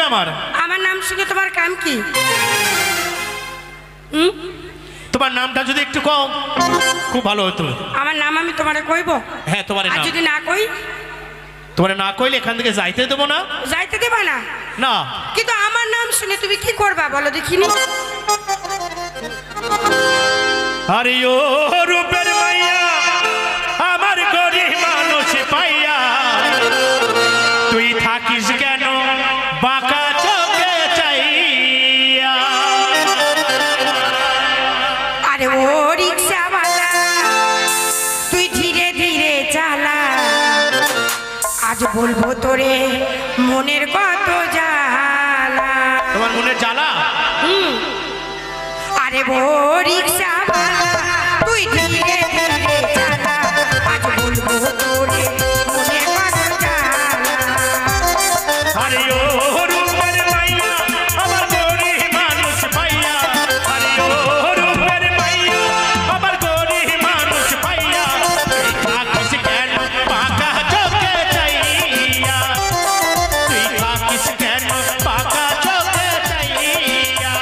আমার? আমার নাম শুনে তোমার কাম কি? তোমার নামটা যদি একটু কও খুব ভালো হতো। আমার নাম আমি তোমারে কইব? হ্যাঁ তোমার আর নাম। যদি না কই? তোমার না কইলে এখান থেকে যাইতে দেবো না। যাইতে দেবা না? না। কিন্তু আমার নাম শুনে তুমি কি করবা বলো দেখিনি? আরে ও রূপের মাইয়া আমার গরিব মানুষ পাইয়া তুই থাকিস কেন বাঁকা চোখে চাইয়া। আরে ও রিক্সাওয়ালা তুই ধীরে ধীরে চালা, আজ বলবো তোরে মনের কত জ্বালা। তোমার মনের জ্বালা? আরে ও রিক্সাওয়ালা তুই ধীরে ধীরে চালা, আজ বলবো তোরে মনের কত জ্বালা। আরে ও রূপের মাইয়া আমার গরিব মানুষ পাইয়া, আরে ও রূপের মাইয়া আমার গরিব মানুষ পাইয়া তুই থাকিস কেন বাঁকা চোখে চাইয়া, তুই থাকিস কেন বাঁকা চোখে চাইয়া।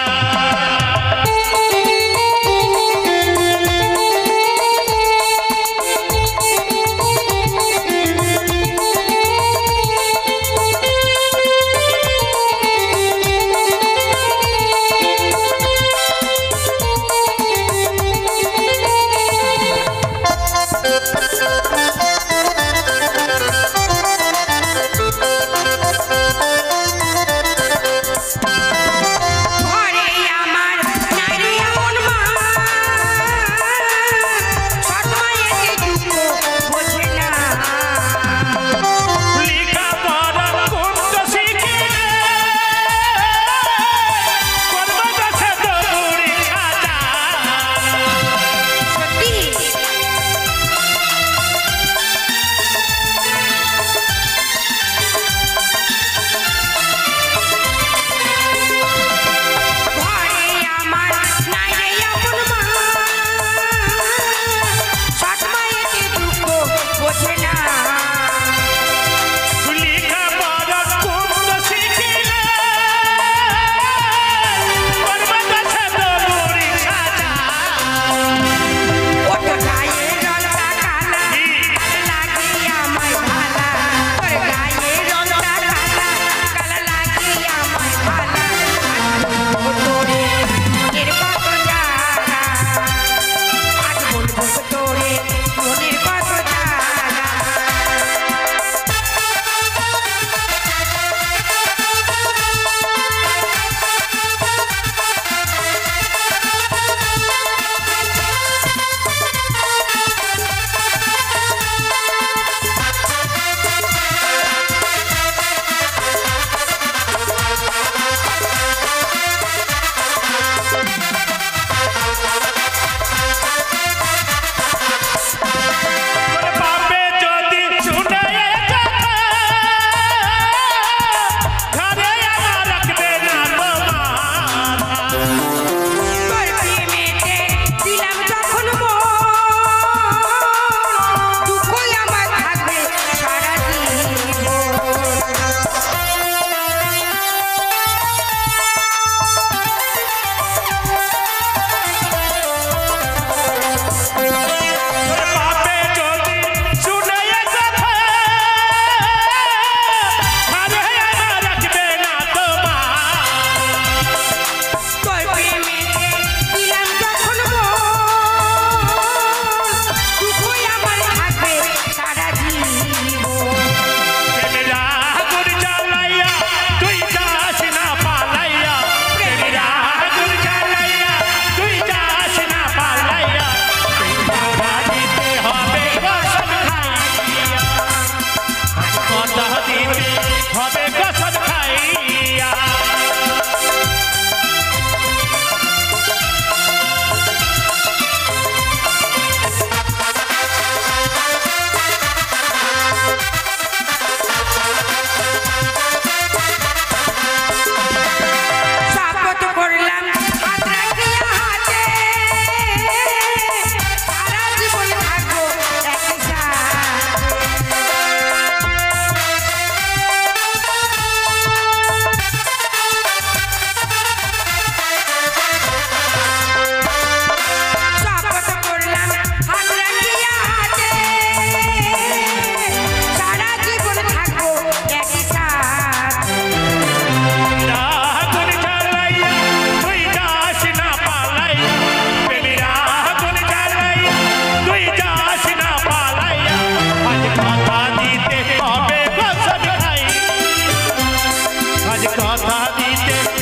আজ কথা দিতে